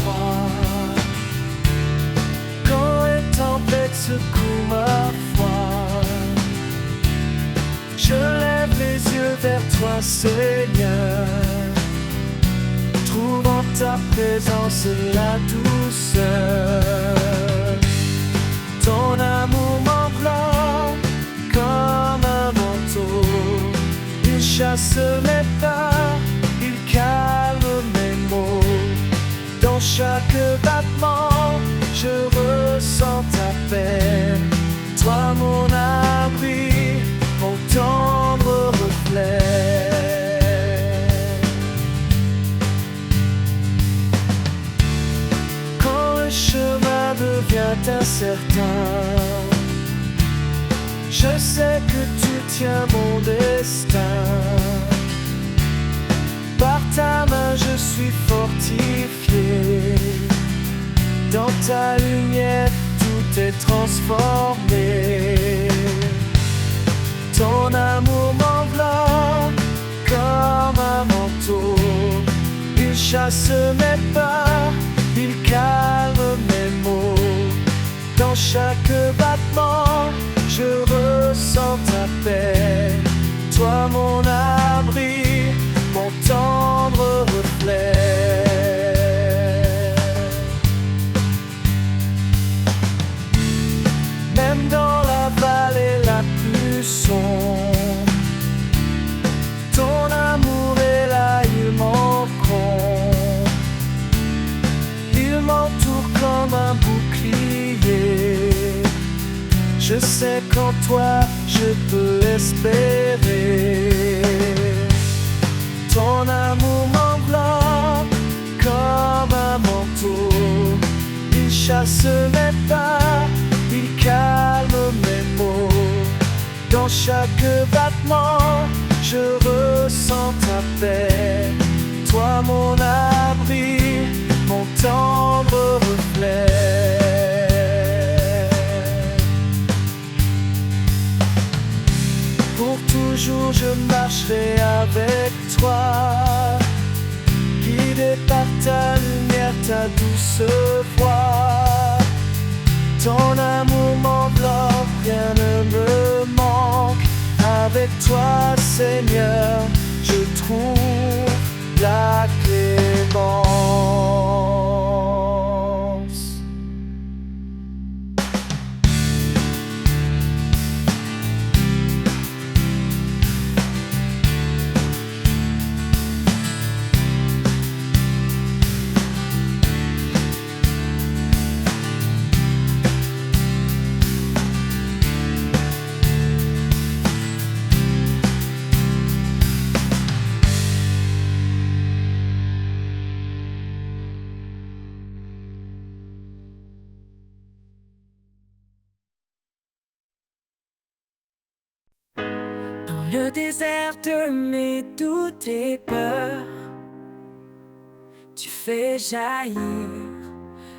froid. Quand les tempêtes secouent ma foi, je lève les yeux vers toi, Seigneur, trouvant ta présence la douceur. Ton amour m'enveloppe comme un manteau, il chasse mes peurs, il calme mes maux. Dans chaque battement, je ressens ta paix. Toi mon abri, mon tendre reflet. Quand le chemin devient incertain, je sais que tu tiens mon destin. Par ta main je suis fortifié, dans ta lumière tout est transformé. Ton amour m'enveloppe comme un manteau, il chasse mes peurs, il calme mes maux. Dans chaque battement, je ressens ta paix. Toi mon abri, mon tendre reflet. Même dans la vallée la plus sombre, ton amour est là, il m'encombre. Il m'entoure comme un bouclier. Je sais qu'en toi je peux espérer. Ton amour m'enveloppe comme un manteau, il chasse mes peurs, il calme mes maux. Dans chaque battement, je ressens ta paix. Toi mon abri, mon tendre reflet. Pour toujours je marcherai avec toi, guidé par ta lumière, ta douce voix. Ton amour m'enveloppe, rien ne me manque. Avec toi, Seigneur, je trouve la clémence. Le désert de mes doutes et peurs, tu fais jaillir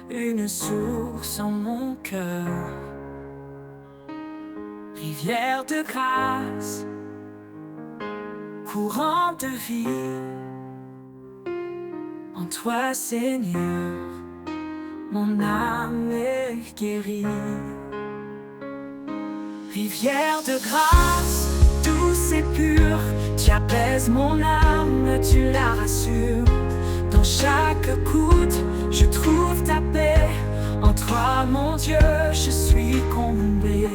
une source en mon cœur. Rivière de grâce, courant de vie, en toi Seigneur, mon âme est guérie. Rivière de grâce, douce et pure, tu apaises mon âme, tu la rassures. Dans chaque goutte, je trouve ta paix. En toi, mon Dieu, je suis comblé.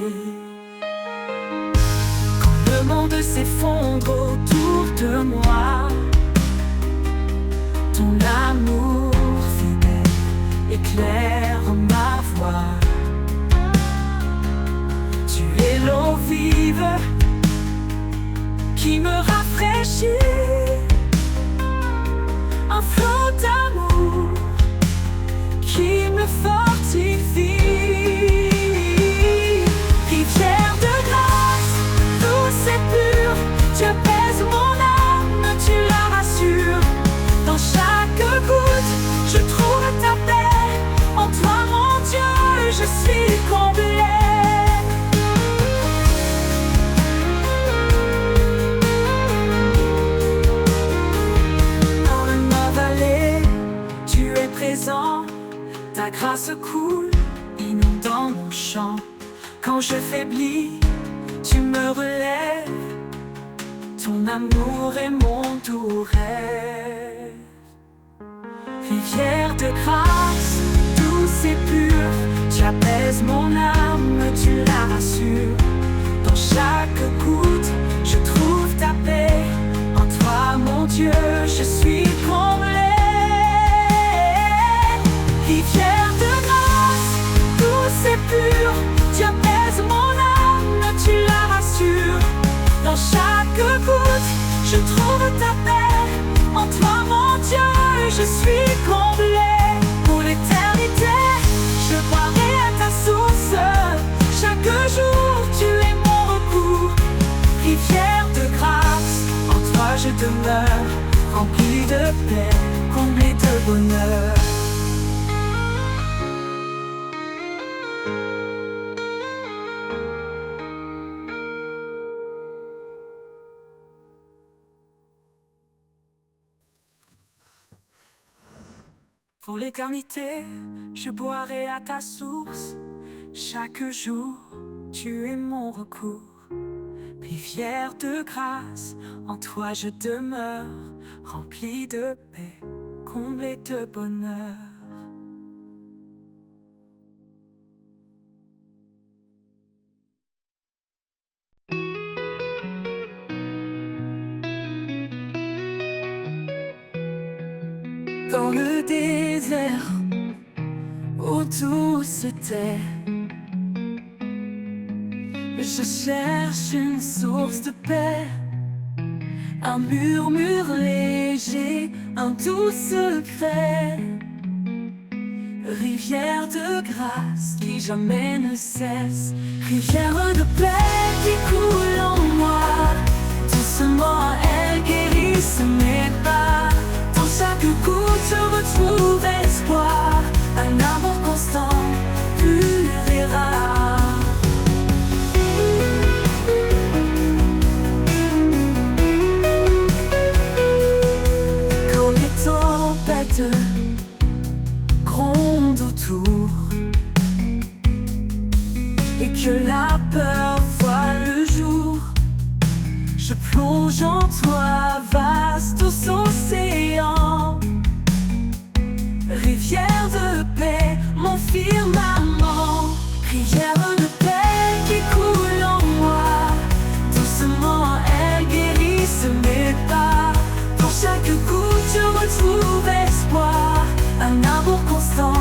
Quand le monde s'effondre autour de moi, ton amour fidèle éclaire ma voie. Tu es l'eau vive qui me rafraîchit, un flot d'amour qui me fortifie. Rivière de grâce, douce et pure, tu apaises présent. Ta grâce coule, inondant mon champ. Quand je faiblis, tu me relèves. Ton amour est mon doux rêve. Rivière de grâce, douce et pure, tu apaises mon âme, tu la rassures. Dans chaque goutte, je trouve ta paix. En toi, mon Dieu, je suis comblé. Rivière de grâce, douce et pure, tu apaises mon âme, tu la rassures. Dans chaque goutte, je trouve ta paix. En toi, mon Dieu, je suis comblé. Pour l'éternité, je boirai à ta source. Chaque jour, tu es mon recours. Rivière de grâce, en toi je demeure, rempli de paix, comblé de bonheur. Pour l'éternité, je boirai à ta source. Chaque jour, tu es mon recours. Rivière de grâce, en toi je demeure, rempli de paix, comblé de bonheur. Dans le désert, où tout se tait, je cherche une source de paix, un murmure léger, un doux secret. Rivière de grâce qui jamais ne cesse, rivière de paix qui coule en moi. Doucement elle guérisse mes pas. Dans chaque goutte je retrouve espoir, un amour constant, pur et rare. Quand les tempêtes grondent autour et que la peur voit le jour, je plonge en toi, vaste océan. Rivière de paix, mon firmament. Rivière de paix qui coule en moi. Doucement elle guérisse mes pas. Dans chaque goutte je retrouve espoir, un amour constant,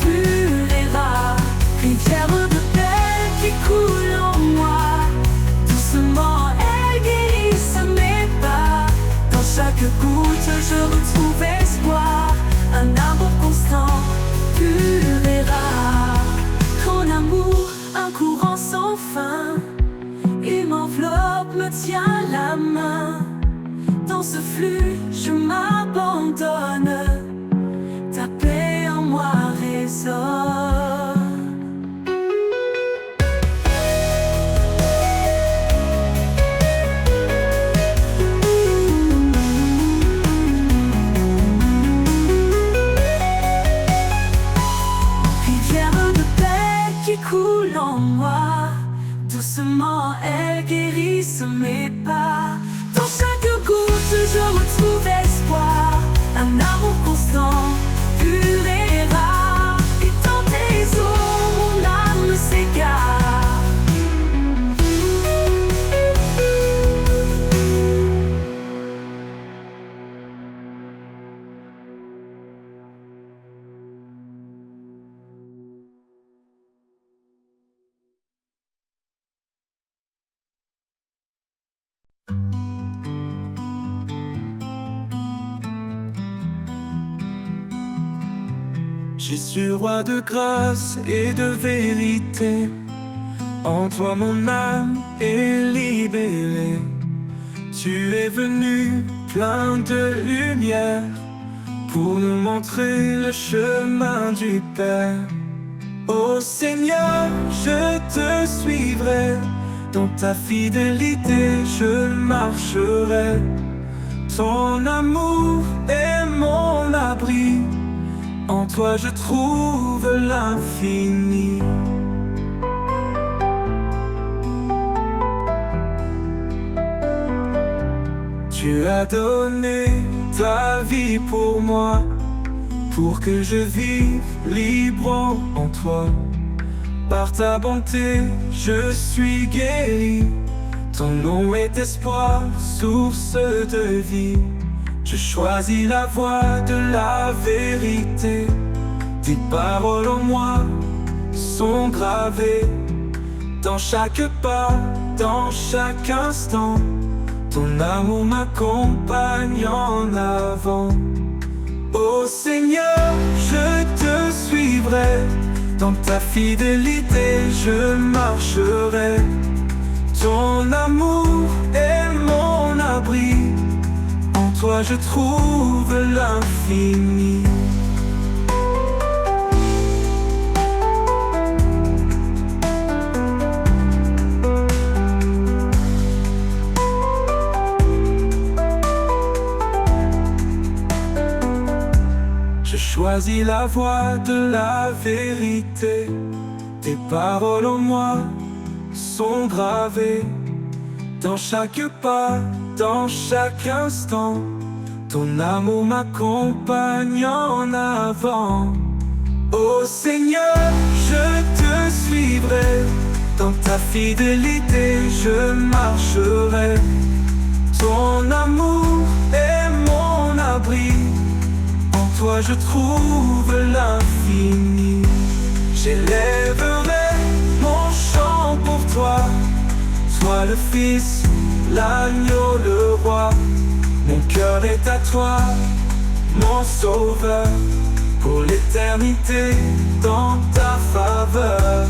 pur et rare. Rivière de paix qui coule en moi. Doucement elle guérisse mes pas. Dans chaque goutte je retrouve espoir, un amour constant, pur et rare. Ton amour, un courant sans fin, il m'enveloppe, me tient la main. Dans ce flux, je m'abandonne, ta paix en moi résonne. Coule en moi, doucement elle guérisse mes pas. Dans chaque goutte je retrouve espoir, un amour constant, pur et rare. Et dans tes eaux mon âme s'égare. Jésus, roi de grâce et de vérité, en toi mon âme est libérée. Tu es venu plein de lumière pour nous montrer le chemin du Père. Ô Seigneur, je te suivrai, dans ta fidélité je marcherai. Ton amour est mon abri, En toi je trouve l'infini. Tu as donné ta vie pour moi, pour que je vive libre en toi. Par ta bonté, je suis guéri. Ton nom est espoir, source de vie. Je choisis la voie de la vérité. Tes paroles en moi sont gravées dans chaque pas, dans chaque instant. Ton amour m'accompagne en avant. Ô Seigneur, je te suivrai. Dans ta fidélité, je marcherai. Ton amour est mon abri. En toi, je trouve l'infini. Je choisis la voie de la vérité. Tes paroles en moi sont gravées dans chaque pas, dans chaque instant. Ton amour m'accompagne en avant. Ô Seigneur, je te suivrai. Dans ta fidélité, je marcherai. Ton amour est mon abri. En toi je trouve l'infini. J'élèverai mon chant pour toi. Toi le Fils, l'agneau, le roi. Mon cœur est à toi, mon sauveur. Pour l'éternité, dans ta faveur.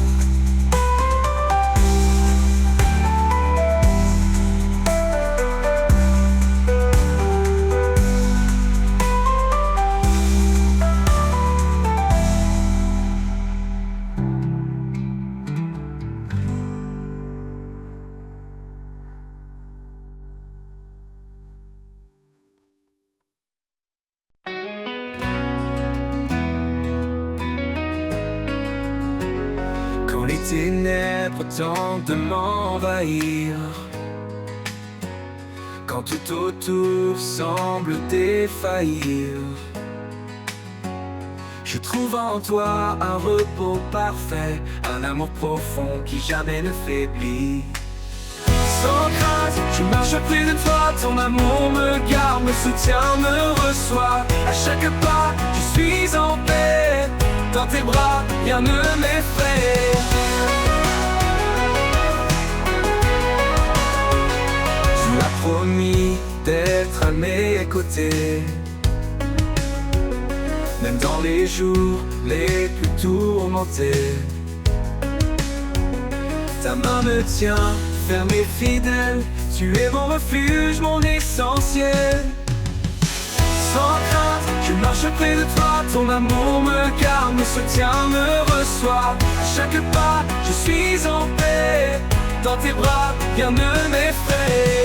Quand les ténèbres tentent de m'envahir, quand tout autour semble défaillir, je trouve en toi un repos parfait, un amour profond qui jamais ne faiblit. Sans crainte, je marche près de toi, ton amour me garde, me soutient, me reçoit. À chaque pas, je suis en paix. Dans tes bras, rien ne m'effraie. Tu as promis d'être à mes côtés, même dans les jours les plus tourmentés. Ta main me tient, ferme et fidèle. Tu es mon refuge, mon essentiel. Sans crainte, je marche près de toi, ton amour me garde, me soutient, me reçoit. À chaque pas, je suis en paix. Dans tes bras, rien ne m'effraie.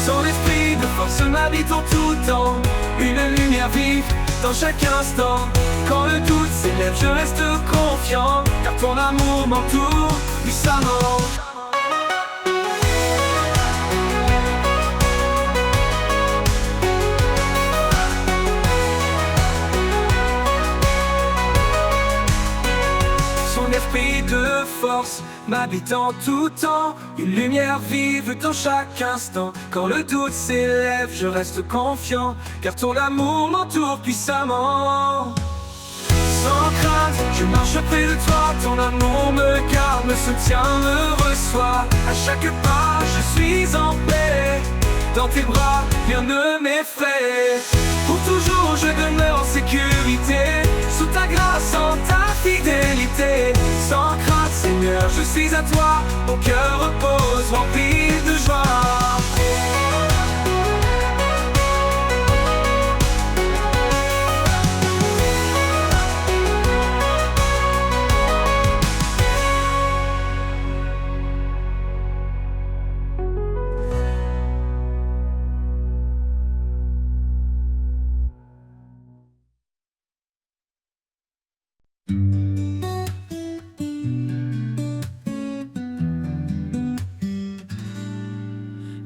Ton esprit de force m'habite en tout temps. Une lumière vive dans chaque instant. Quand le doute s'élève, je reste confiant, car ton amour m'entoure puissamment. Esprit de force m'habite en tout temps, une lumière vive dans chaque instant. Quand le doute s'élève, je reste confiant, car ton amour m'entoure puissamment. Sans crainte, je marche près de toi, ton amour me garde, me soutient, me reçoit. À chaque pas, je suis en paix. Dans tes bras, rien ne m'effraie. Pour toujours, je demeure en sécurité, sous ta grâce, en ta fidélité. Sans crainte, Seigneur, je suis à toi. Mon cœur repose, rempli de joie.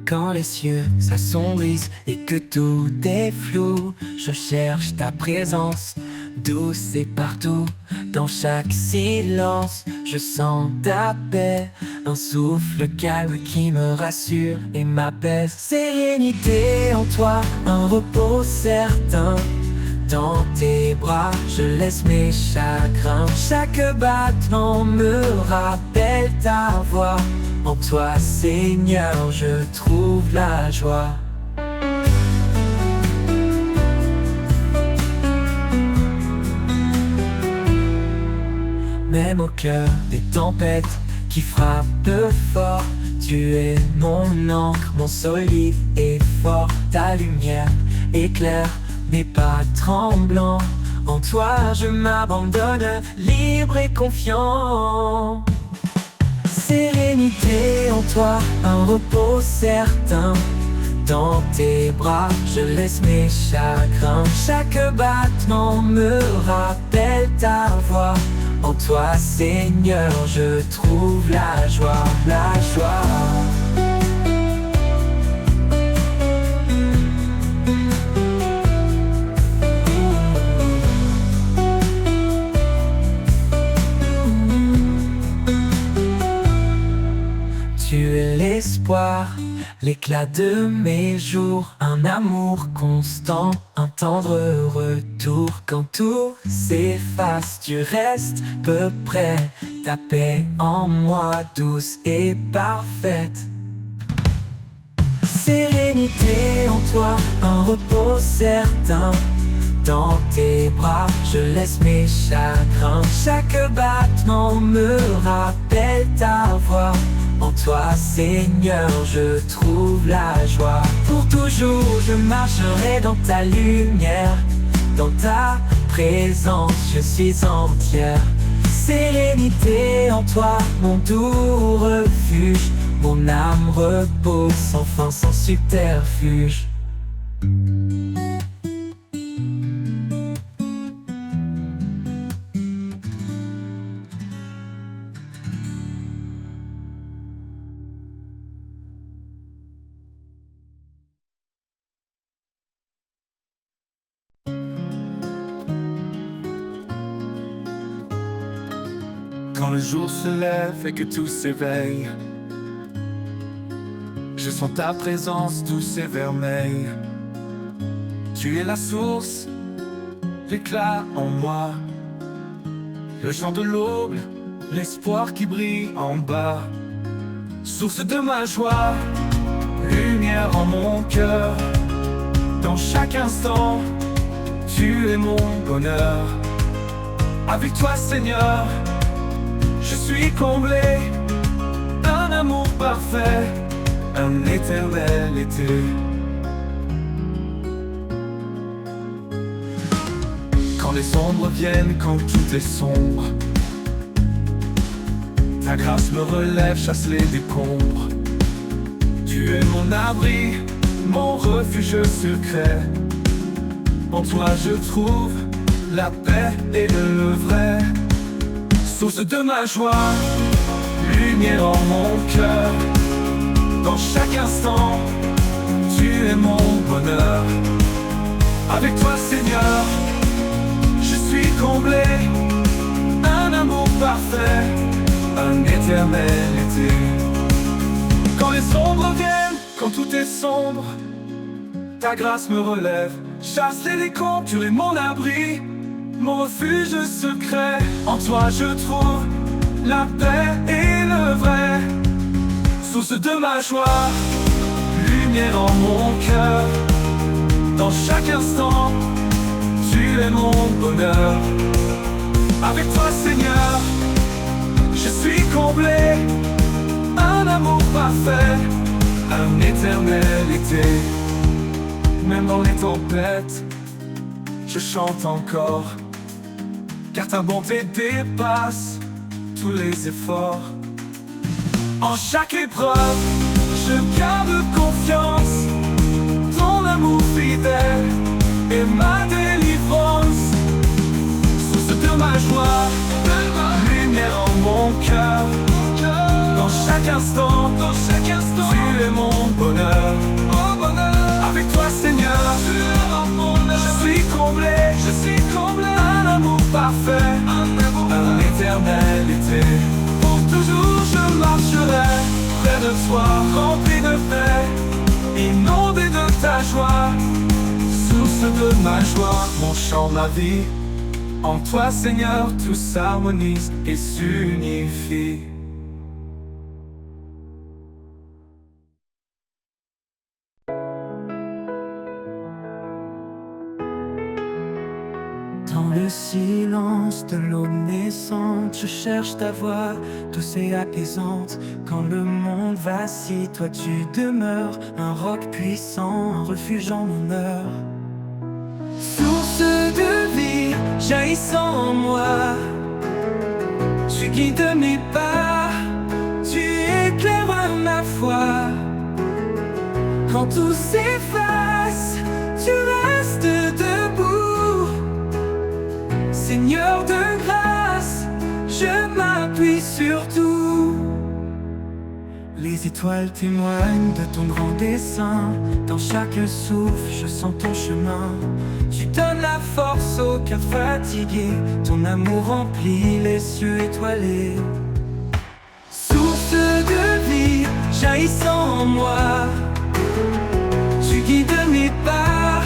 Quand les cieux s'assombrissent et que tout est flou, je cherche ta présence, douce et partout. Dans chaque silence, je sens ta paix, un souffle calme qui me rassure et m'apaise. Sérénité en toi, un repos certain. Dans tes bras, je laisse mes chagrins. Chaque battement me rappelle ta voix. En toi, Seigneur, je trouve la joie. Même au cœur des tempêtes qui frappent fort, tu es mon encre, mon solide et fort. Ta lumière éclaire mes pas tremblants. En toi je m'abandonne, libre et confiant. Sérénité en toi, un repos certain. Dans tes bras, je laisse mes chagrins. Chaque battement me rappelle ta voix. En toi, Seigneur, je trouve la joie, la joie. Tu es l'espoir, l'éclat de mes jours, un amour constant, un tendre retour. Quand tout s'efface, tu restes peu près, ta paix en moi douce et parfaite. Sérénité en toi, un repos certain. Dans tes bras, je laisse mes chagrins. Chaque battement me rappelle ta voix. En toi, Seigneur, je trouve la joie. Pour toujours, je marcherai dans ta lumière. Dans ta présence, je suis entière. Sérénité en toi, mon doux refuge. Mon âme repose sans fin, sans subterfuge. Quand le jour se lève et que tout s'éveille, je sens ta présence douce et vermeille. Tu es la source, l'éclat en moi, le chant de l'aube, l'espoir qui brille en bas. Source de ma joie, lumière en mon cœur. Dans chaque instant, tu es mon bonheur. Avec toi, Seigneur, je suis comblé, un amour parfait, un éternel été. Quand les ombres viennent, quand tout est sombre, ta grâce me relève, chasse les décombres. Tu es mon abri, mon refuge secret. En toi je trouve la paix et le vrai. Source de ma joie, lumière en mon cœur. Dans chaque instant, tu es mon bonheur. Avec toi, Seigneur, je suis comblé, un amour parfait, un éternel été. Quand les ombres viennent, quand tout est sombre, ta grâce me relève, chasse les décombres. Tu es mon abri, mon refuge secret. En toi je trouve la paix et le vrai. Source de ma joie, lumière en mon cœur. Dans chaque instant, tu es mon bonheur. Avec toi, Seigneur, je suis comblé, un amour parfait, un éternel été. Même dans les tempêtes, je chante encore, car ta bonté dépasse tous les efforts. En chaque épreuve, je garde confiance, ton amour fidèle est ma délivrance. Source de ma joie, lumière en mon cœur. Dans dans chaque instant, tu es mon bonheur, avec toi Seigneur, je suis comblé, un amour parfait, un éternalité. Pour toujours je marcherai près de toi, rempli de paix, inondé de ta joie, source de ma joie, mon chant, ma vie. En toi Seigneur, tout s'harmonise et s'unifie. Dans le silence de l'aube naissante, je cherche ta voix douce et apaisante. Quand le monde vacille, toi tu demeures, un roc puissant, un refuge en mon heure. Source de vie, jaillissant en moi, tu guides mes pas, tu éclaires ma foi. Quand tout s'efface, tu restes debout. Seigneur de grâce, je m'appuie sur tout. Les étoiles témoignent de ton grand dessein. Dans chaque souffle, je sens ton chemin. Tu donnes la force au cœur fatigué. Ton amour remplit les cieux étoilés. Source de vie, jaillissant en moi, tu guides mes pas,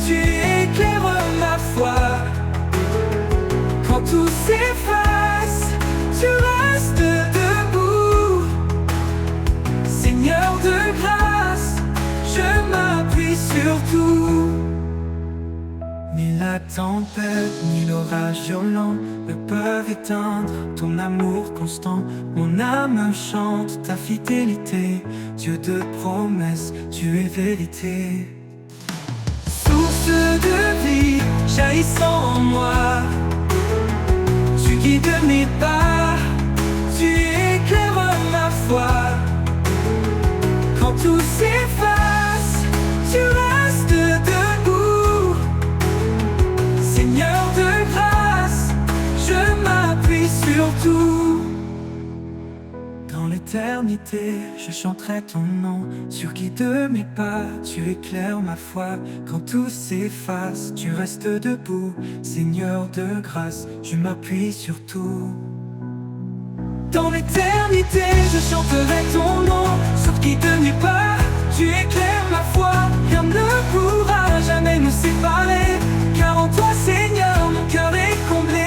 tu éclaires ma foi. Quand tout s'efface, tu restes debout. Seigneur de grâce, je m'appuie sur tout. Ni la tempête, ni l'orage violent ne peuvent éteindre ton amour constant. Mon âme chante ta fidélité. Dieu de promesses, tu es vérité. Source de vie, jaillissant en moi, tu guides mes pas, tu éclaires ma foi. Quand tout s'efface, tu restes debout. Seigneur de grâce, je m'appuie sur tout. Dans l'éternité, je chanterai ton nom. Sur qui de mes pas, tu éclaires ma foi. Quand tout s'efface, tu restes debout. Seigneur de grâce, je m'appuie sur tout. Dans l'éternité, je chanterai ton nom. Sur qui de mes pas, tu éclaires ma foi. Rien ne pourra jamais nous séparer, car en toi, Seigneur, mon cœur est comblé.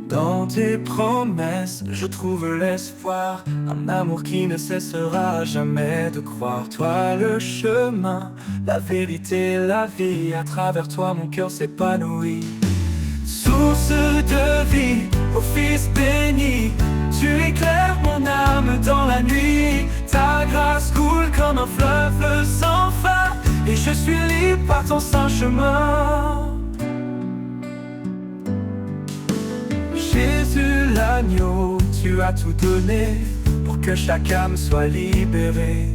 Dans tes promesses, je trouve l'espoir, un amour qui ne cessera jamais de croire. Toi le chemin, la vérité, la vie, à travers toi mon cœur s'épanouit. Source de vie, ô Fils béni, tu éclaires mon âme dans la nuit. Ta grâce coule comme un fleuve sans fin, et je suis libre par ton saint chemin. Jésus l'agneau, tu as tout donné pour que chaque âme soit libérée.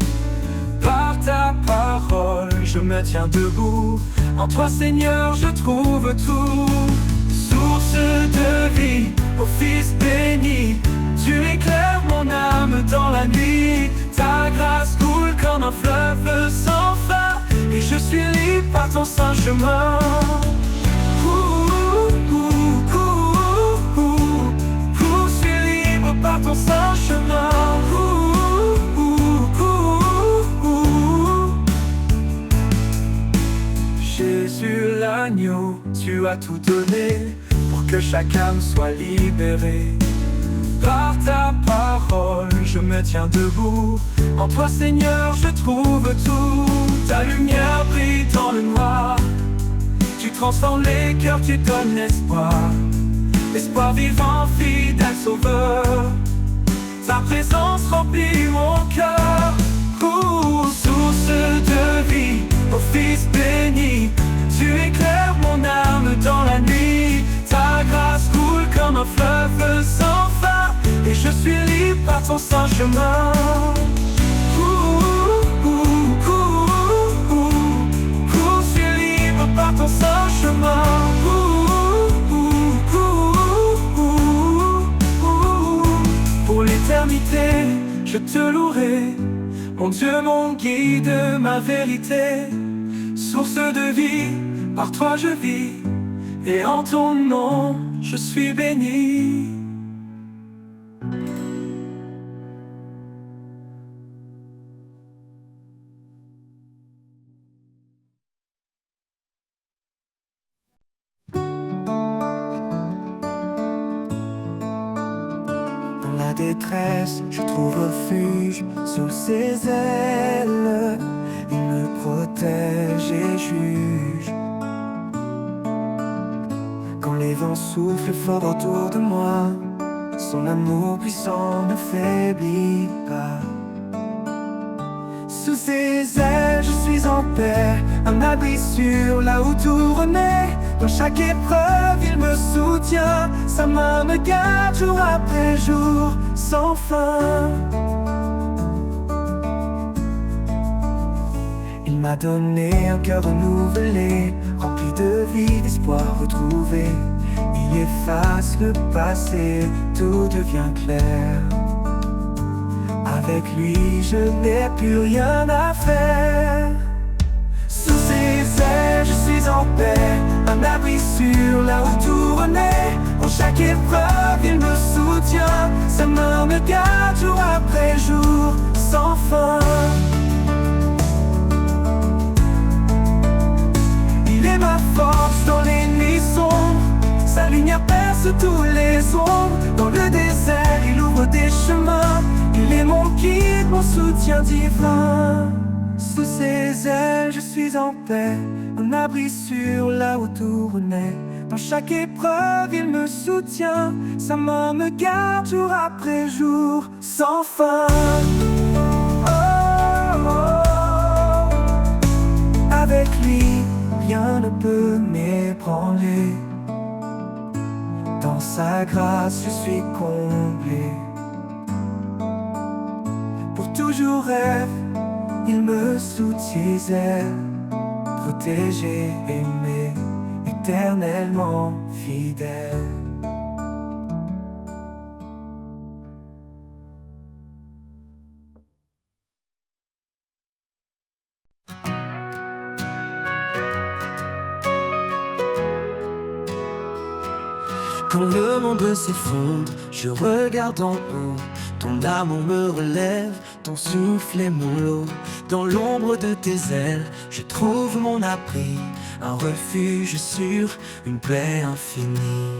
Par ta parole, je me tiens debout. En toi, Seigneur, je trouve tout. Source de vie, ô Fils béni, tu éclaires mon âme dans la nuit. Ta grâce coule comme un fleuve sans fin, et je suis libre par ton saint chemin. Par ton saint chemin, Jésus l'agneau, tu as tout donné pour que chaque âme soit libérée. Par ta parole, je me tiens debout. En toi, Seigneur, je trouve tout. Ta lumière brille dans le noir. Tu transformes les cœurs, tu donnes l'espoir. Espoir vivant, fidèle sauveur. Ta présence remplit mon cœur. Source de vie, ô Fils béni, tu éclaires mon âme ton saint chemin. Je suis libre par ton saint chemin. Pour l'éternité, je te louerai, mon Dieu, mon guide, ma vérité. Source de vie, par toi je vis, et en ton nom je suis béni. Dans la détresse, je trouve refuge sous ses ailes. Il me protège et juge. Quand les vents soufflent fort autour de moi, son amour puissant ne faiblit pas. Sous ses ailes, je suis en paix, un abri sûr là où tout renaît. Dans chaque épreuve, il me soutient, sa main me garde jour après jour, sans fin. Il m'a donné un cœur renouvelé, rempli de vie, d'espoir retrouvé. Il efface le passé, tout devient clair. Avec lui, je n'ai plus rien à faire. Sous ses ailes, je suis en paix, un abri sûr là où tout renaît. En chaque épreuve, il me soutient, sa main me garde jour après jour, sans fin. Il est ma force dans les nuits sombres, sa lumière perce tous les ombres. Dans le désert, il ouvre des chemins, il est mon guide, mon soutien divin. Sous ses ailes, je suis en paix, un abri sûr là où tout renaît. Dans chaque épreuve, il me soutient, sa main me garde jour après jour, sans fin. Oh, oh. Avec lui, rien ne peut m'ébranler. Dans sa grâce, je suis comblé. Pour toujours rêve, il me soutient ses ailes, protégé, aimé, éternellement fidèle. Quand le monde s'effondre, je regarde en haut. Ton amour me relève, ton souffle est mon lot. Dans l'ombre de tes ailes, je trouve mon abri, un refuge sûr, une paix infinie.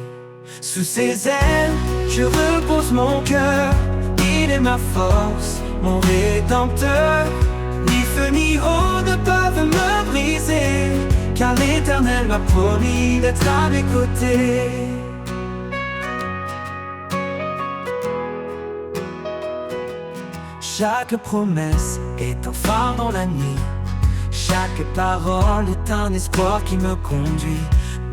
Sous ses ailes, je repose mon cœur. Il est ma force, mon rédempteur. Ni feu ni eau ne peuvent me briser, car l'Éternel m'a promis d'être à mes côtés. Chaque promesse est un phare dans la nuit. Chaque parole est un espoir qui me conduit.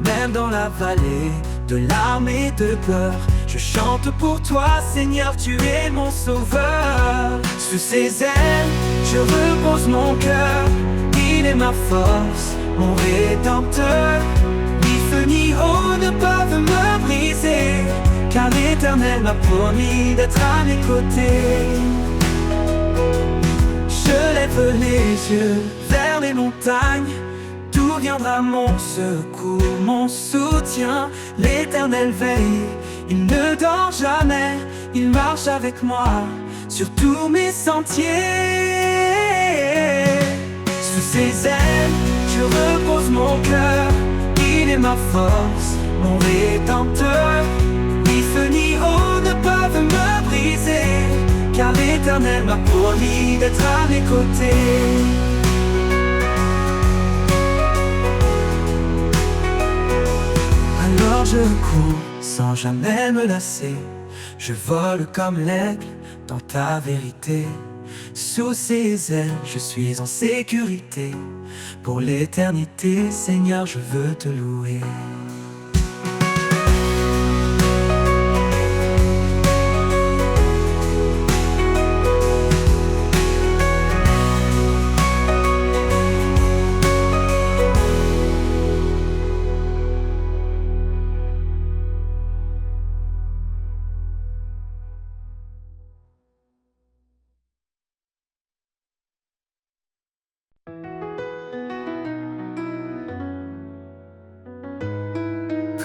Même dans la vallée de larmes et de peur, je chante pour toi, Seigneur, tu es mon sauveur. Sous ses ailes, je repose mon cœur. Il est ma force, mon rédempteur. Ni feu ni eau ne peuvent me briser, car l'Éternel m'a promis d'être à mes côtés. Je lève les yeux vers les montagnes, d'où viendra mon secours, mon soutien. L'Éternel veille, il ne dort jamais, il marche avec moi sur tous mes sentiers. Sous ses ailes, je repose mon cœur. Il est ma force, mon rédempteur. Ni feu ni eau ne peuvent me briser, car l'Éternel m'a promis d'être à mes côtés. Alors je cours sans jamais me lasser. Je vole comme l'aigle dans ta vérité. Sous ses ailes, je suis en sécurité. Pour l'éternité, Seigneur, je veux te louer.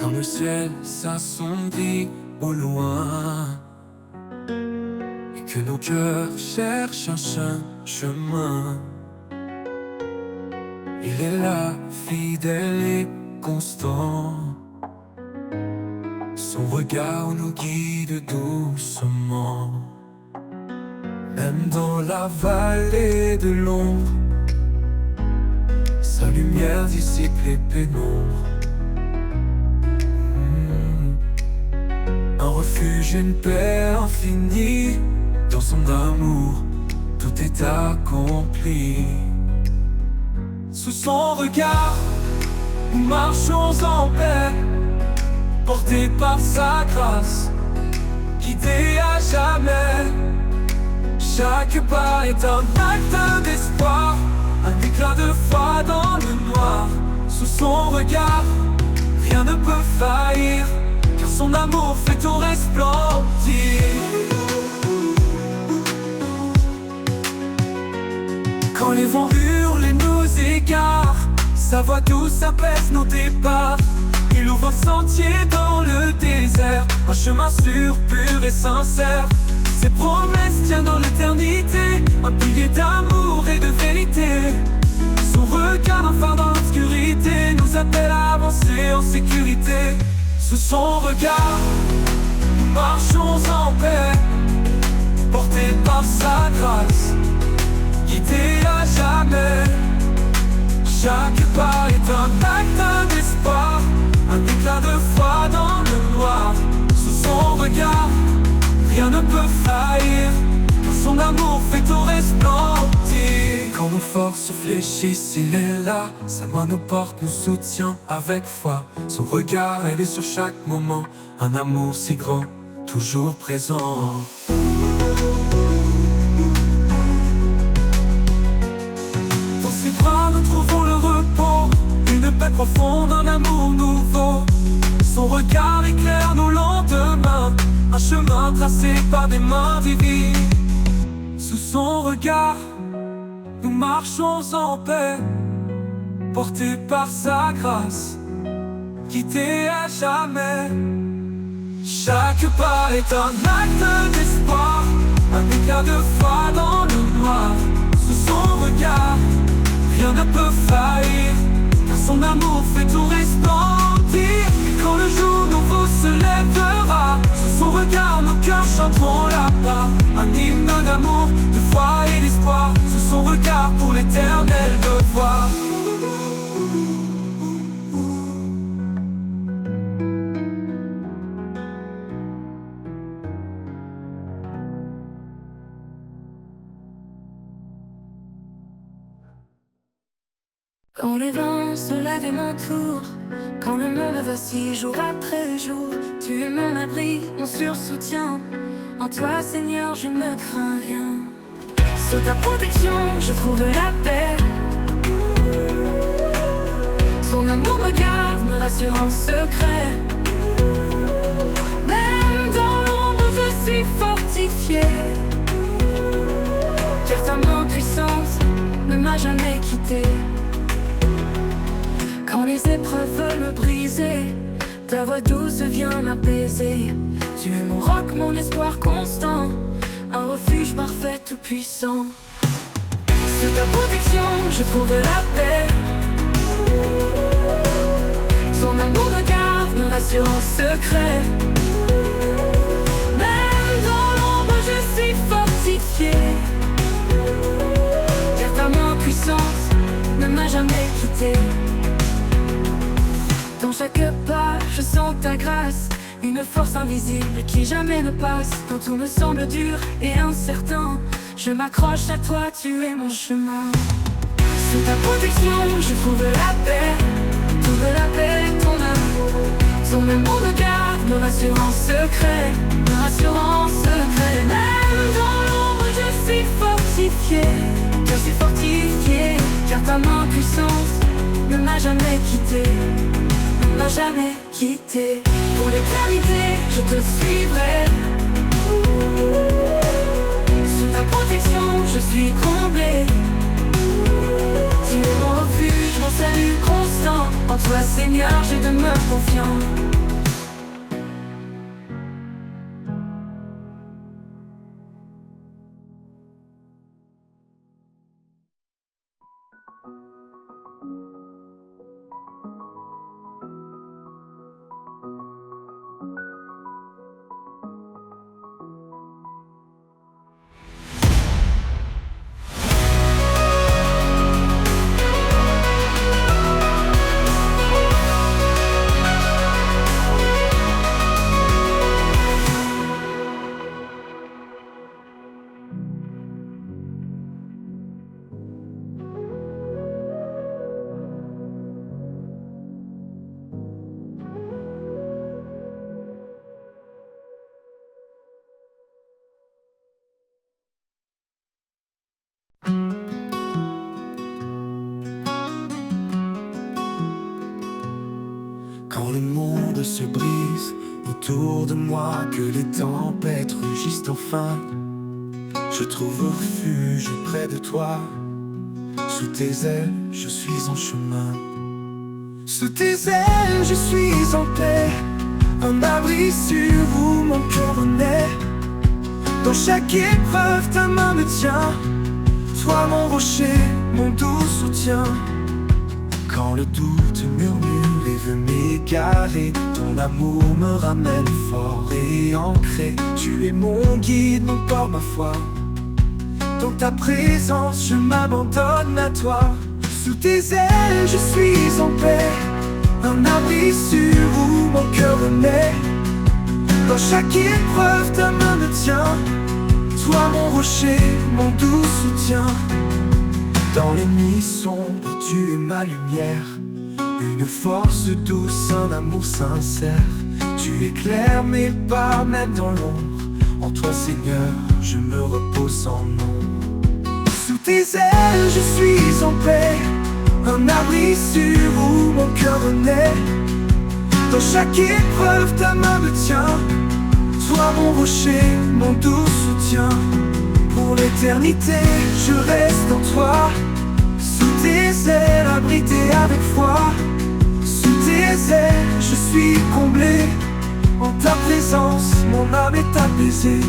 quand le ciel s'assombrit au loin et que nos cœurs cherchent un chemin. Il est là, fidèle et constant. Son regard nous guide doucement. Même dans la vallée de l'ombre, sa lumière dissipe les pénombres. Un refuge, une paix infinie. Dans son amour, tout est accompli. Sous son regard, nous marchons en paix, portés par sa grâce, guidés à jamais. Chaque pas est un acte d'espoir, un éclat de foi dans le noir. Sous son regard, rien ne peut faillir, car son amour fait tout resplendir. Quand les vents hurlent et nous égarent, sa voix douce apaise nos départs. Il ouvre un sentier dans le désert, un chemin sûr, pur et sincère. Ses promesses tiennent dans l'éternité, un pilier d'amour et de vérité. Son regard, un phare dans l'obscurité, nous appelle à avancer en sécurité. Sous son regard, nous marchons en paix, portés par sa grâce, guidés à jamais. Chaque pas est un acte d'espoir, un éclat de foi dans le noir. Sous son regard, rien ne peut faillir, son amour fait tout resplendir. Quand nos forces fléchissent, il est là. Sa main nous porte, nous soutient avec foi. Son regard, elle est sur chaque moment. Un amour si grand, toujours présent. Dans ses bras nous trouvons le repos, une paix profonde, un amour nouveau. Son regard éclaire nos lendemains, un chemin tracé par des mains divines. Sous son regard, nous marchons en paix, portés par sa grâce, guidés à jamais. Chaque pas est un acte d'espoir, un éclat de foi dans le noir. Sous son regard, rien ne peut faillir, car son amour fait tout resplendir. Et quand le jour nouveau se lèvera, sous son regard nos cœurs chanteront là-bas. Un hymne d'amour, de foi et d'espoir, sous son regard pour l'éternel devoir. Quand les vents se lèvent et m'entourent, quand le monde vacille jour après jour, tu es mon abri, mon sursoutien. En toi, Seigneur, je ne crains rien. Sous ta protection, je trouve la paix. Son amour me garde, me rassure en secret. Même dans l'ombre, je suis fortifié, car ta main puissante ne m'a jamais quitté. Quand les épreuves veulent me briser, ta voix douce vient m'apaiser. Tu es mon roc, mon espoir constant, un refuge parfait tout puissant. Sous ta protection, je trouve la paix. Son amour me garde, me rassure en secret. Même dans l'ombre, je suis fortifié, car ta main puissante ne m'a jamais quitté. Dans chaque pas, je sens ta grâce, une force invisible qui jamais ne passe. Quand tout me semble dur et incertain, je m'accroche à toi, tu es mon chemin. Sous ta protection, je trouve la paix, ton amour. Son amour me garde, me rassure en secret, me rassure en secret. Même dans l'ombre, je suis fortifié, car ta main puissante ne m'a jamais quitté. Ne m'a jamais quitté. Pour l'éternité, je te suivrai. Sous ta protection, je suis comblé. Tu es mon refuge, mon salut constant. En toi, Seigneur, j'ai demeure confiant. monde se brise autour de moi, que les tempêtes rugissent enfin. Je trouve refuge près de toi. Sous tes ailes, je suis en chemin. Sous tes ailes, je suis en paix. Un abri sûr où mon cœur renaît. Dans chaque épreuve, ta main me tient. Toi mon rocher, mon doux soutien. Quand le doute murmure et veut m'égarer, ton amour me ramène fort et ancré. Tu es mon guide, mon port, ma foi. Dans ta présence, je m'abandonne à toi. Sous tes ailes, je suis en paix. Un abri sûr où mon cœur renaît. Dans chaque épreuve, ta main me tient. Toi mon rocher, mon doux soutien. Dans les nuits sombres, tu es ma lumière. Une force douce, un amour sincère. Tu éclaires mes pas, même dans l'ombre. En toi Seigneur, je me repose sans nom. Sous tes ailes, je suis en paix. Un abri sûr où mon cœur renaît. Dans chaque épreuve, ta main me tient. Toi mon rocher, mon doux soutien. Pour l'éternité, je reste en toi. Sous tes ailes, abrité avec foi. Sous tes ailes, je suis comblé. En ta présence, mon âme est apaisée.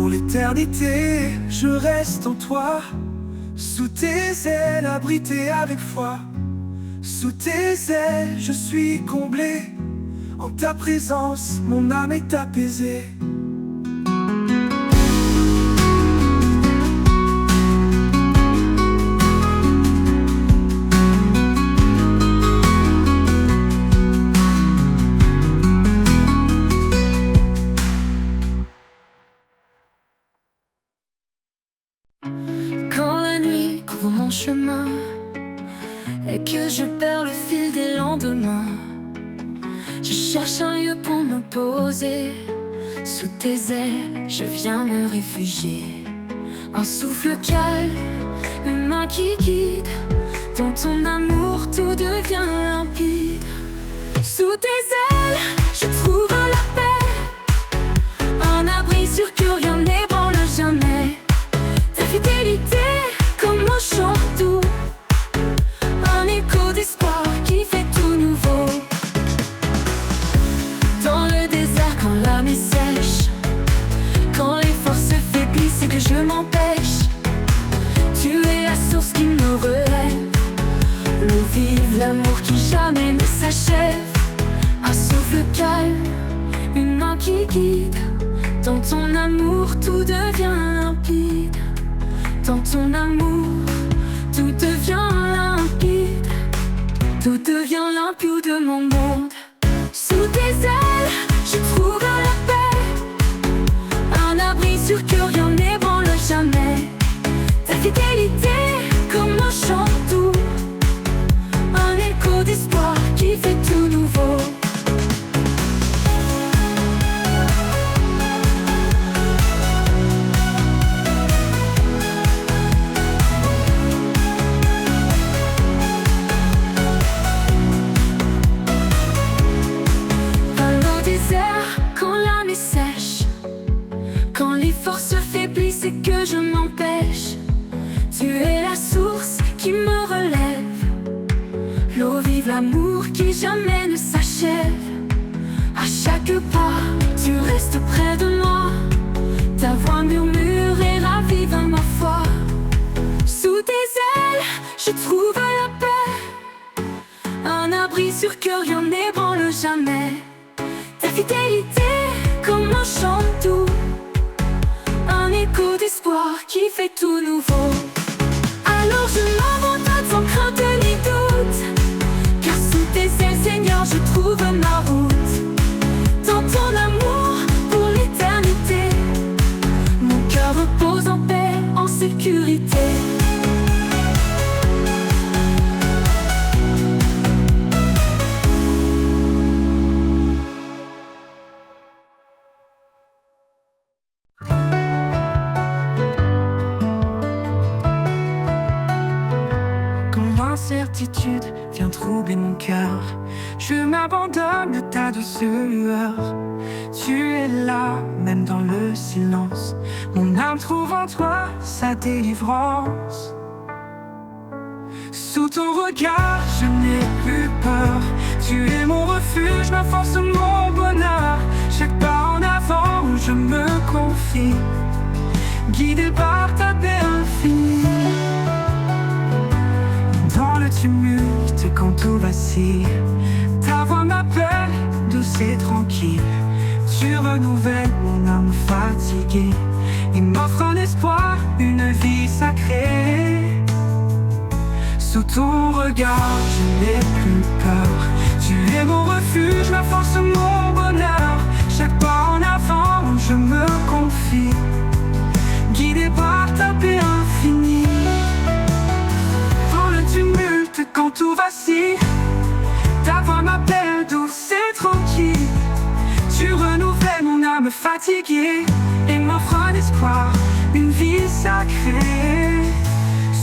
L'éternité, je reste en toi. Sous tes ailes, abrité avec foi. Sous tes ailes, je suis comblé. En ta présence, mon âme est apaisée. Mon chemin et que je perds le fil des lendemains, je cherche un lieu pour me poser. Sous tes ailes, je viens me réfugier. Un souffle calme, une main qui guide. Dans ton amour, tout devient limpide. Sous tes ailes, je trouve la paix. Un abri sûr que rien n'ébranle jamais. Ta fidélité comme un chant doux, un écho d'espoir qui fait tout nouveau. Dans le désert quand l'âme est sèche, quand les forces faiblissent et que je m'empêche, tu es la source qui me relève. L'eau vive, l'amour qui jamais ne s'achève. Un souffle calme, une main qui guide. Dans ton amour tout devient limpide. Dans ton amour, tout devient limpide. Tout devient limpide de mon monde. Sous tes ailes, je trouve la paix. Un abri sûr que rien n'ébranle jamais. Ta fidélité comme un chant doux, un écho d'espoir qui fait tout nouveau. C'est que je m'empêche. Tu es la source qui me relève. L'eau vive, l'amour qui jamais ne s'achève. À chaque pas, tu restes près de moi. Ta voix murmure et ravive ma foi. Sous tes ailes, je trouve la paix. Un abri sûr que rien n'ébranle jamais. Ta fidélité comme un chant doux, un écho d'espoir qui fait tout nouveau. Alors je m'abandonne sans crainte ni doute, car sous tes ailes, Seigneur, je trouve ma route. Dans ton amour pour l'éternité, mon cœur repose en paix, en sécurité. et mon cœur. Je m'abandonne à ta douceur. Tu es là, même dans le silence. Mon âme trouve en toi sa délivrance. Sous ton regard, je n'ai plus peur. Tu es mon refuge, ma force, mon bonheur. Chaque pas en avant, je me confie, guidé par ta paix infinie. Dans le tumulte, quand tout vacille, ta voix m'appelle, douce et tranquille. Tu renouvelles mon âme fatiguée et m'offre un espoir, une vie sacrée. Sous ton regard, je n'ai plus peur. Tu es mon refuge, ma force, mon bonheur. Chaque pas en avant, je me confie, guidé par ta paix infinie. Dans le tumulte, quand tout vacille, ta voix m'appelle, douce et tranquille. Tu renouvelles mon âme fatiguée et m'offres un espoir, une vie sacrée.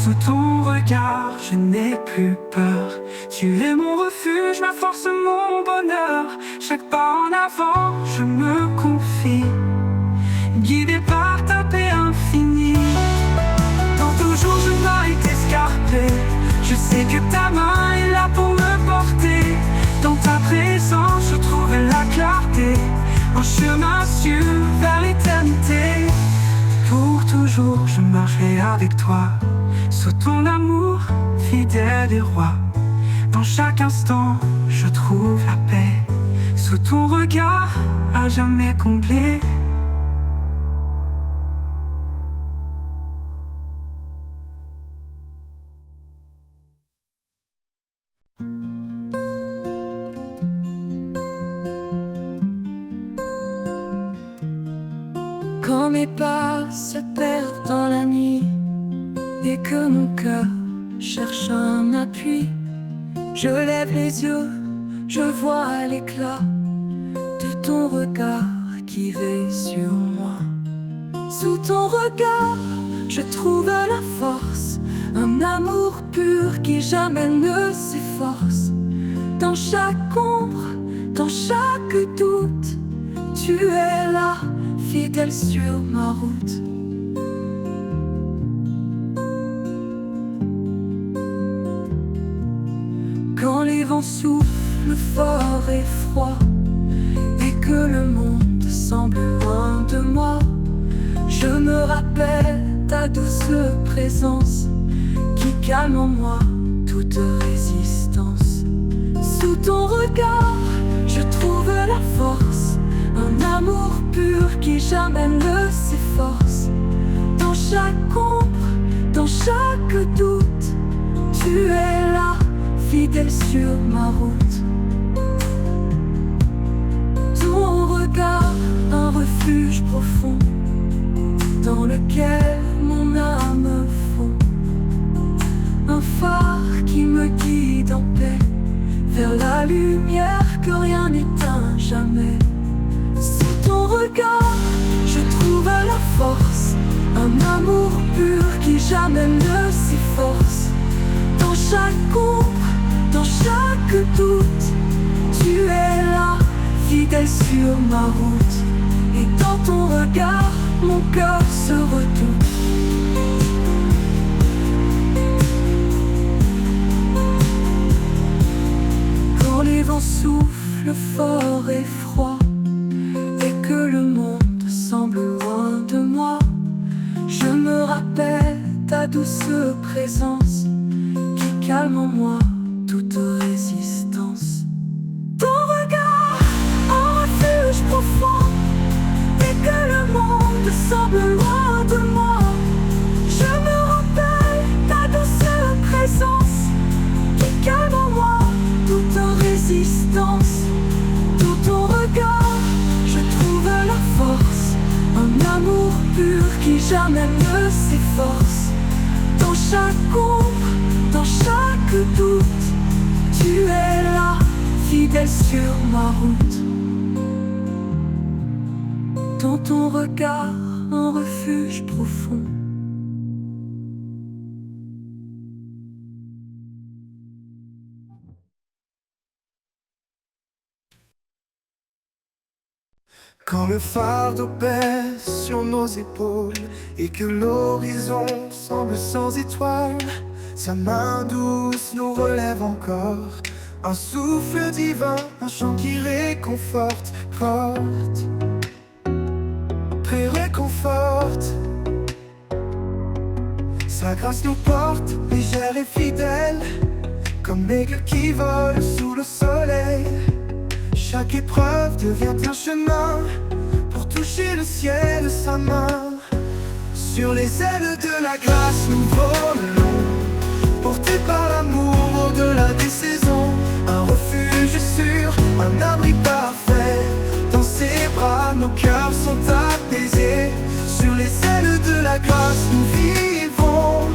Sous ton regard, je n'ai plus peur. Tu es mon refuge, ma force, mon bonheur. Chaque pas en avant, je me confie, guidé par ta paix infinie. Dans tout jour, je m'arrête escarpé. Je sais que ta main est là pour me porter. Dans ta présence, je trouve la clarté. Un chemin sûr vers l'éternité. Pour toujours, je marcherai avec toi. Sous ton amour, fidèle et roi. Dans chaque instant, je trouve la paix. Sous ton regard, à jamais comblé. Quand mes pas se perdent dans la nuit et que mon cœur cherche un appui, je lève les yeux, je vois l'éclat de ton regard qui veille sur moi. Sous ton regard, je trouve la force, un amour pur qui jamais ne s'efforce. Dans chaque ombre, dans chaque doute, tu es là, fidèle sur ma route. Quand les vents soufflent fort et froid et que le monde semble loin de moi, je me rappelle ta douce présence qui calme en moi toute résistance. Sous ton regard, je trouve la force, un amour pur qui jamais ne s'efforce. Dans chaque ombre, dans chaque doute, tu es là, fidèle sur ma route. Ton regard, un refuge profond dans lequel mon âme fond. Un phare qui me guide en paix vers la lumière que rien n'éteint jamais. Sous ton regard, je trouve la force, un amour pur qui jamais ne s'efforce. Dans chaque ombre, dans chaque doute, tu es là, fidèle sur ma route. Et dans ton regard, mon cœur se redoute. Quand les vents soufflent fort et froid et que le monde semble loin de moi, je me rappelle ta douce présence qui calme en moi toute résistance. Ton regard, un refuge profond, et que le monde semble loin de moi, je me rappelle ta douce présence qui calme en moi toute résistance. Dans ton regard, je trouve la force, un amour pur qui jamais ne s'efforce. Dans chaque ombre, dans chaque doute, tu es là, fidèle sur ma route. Dans ton regard, un refuge profond. Quand le fardeau pèse sur nos épaules et que l'horizon semble sans étoiles, sa main douce nous relève encore. Un souffle divin, un chant qui réconforte, porte, réconforte. Sa grâce nous porte, légère et fidèle, comme l'aigle qui vole sous le soleil. Chaque épreuve devient un chemin pour toucher le ciel de sa main. Sur les ailes de la grâce nous volons, portés par l'amour au-delà des saisons. Un refuge sûr, un abri parfait. Dans ses bras nos cœurs sont apaisés. Sur les ailes de la grâce nous vivons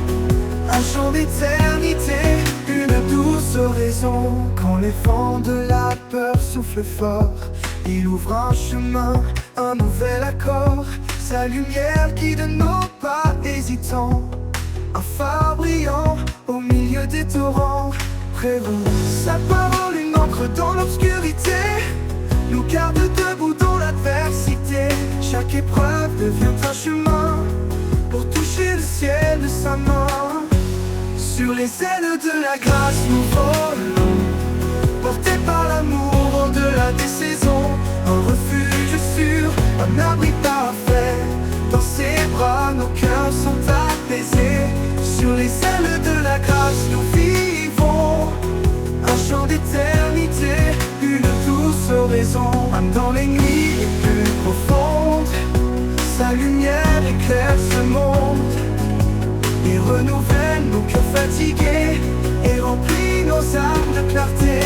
un chant d'éternité, une douce oraison. Quand les vents de la peur soufflent fort, il ouvre un chemin, un nouvel accord. Sa lumière guide nos pas hésitants, un phare brillant au milieu des torrents. Prévent sa parole, une encre dans l'obscurité, nous garde debout dans l'adversité. Chaque épreuve devient un chemin pour toucher le ciel de sa main. Sur les ailes de la grâce nous volons, portés par l'amour au-delà des saisons. Un refuge sûr, un abri parfait. Dans ses bras nos cœurs sont apaisés. Sur les ailes de la grâce nous vivons un chant d'éternité, une douce oraison. Même dans les nuits les plus profondes, sa lumière éclaire ce monde et renouvelle nos cœurs fatigués et remplit nos âmes de clarté.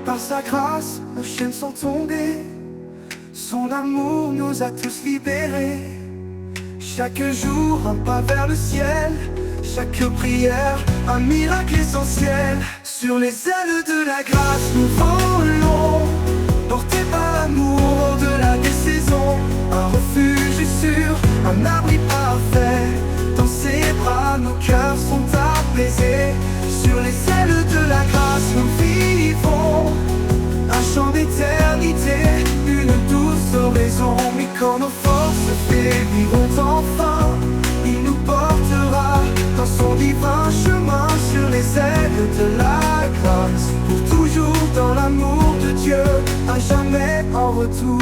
Par sa grâce, nos chaînes sont tombées, son amour nous a tous libérés. Chaque jour, un pas vers le ciel, chaque prière, un miracle essentiel. Sur les ailes de la grâce, nous volons, portés par l'amour au-delà des saisons. Un refuge sûr, un abri parfait. Dans ses bras, nos cœurs sont apaisés. Sur les ailes de la grâce, nous vivons un chant d'éternité, une douce oraison. Mais quand nos forces faibliront enfin, il nous portera dans son divin chemin. Sur les ailes de la grâce, pour toujours dans l'amour de Dieu, à jamais en retour.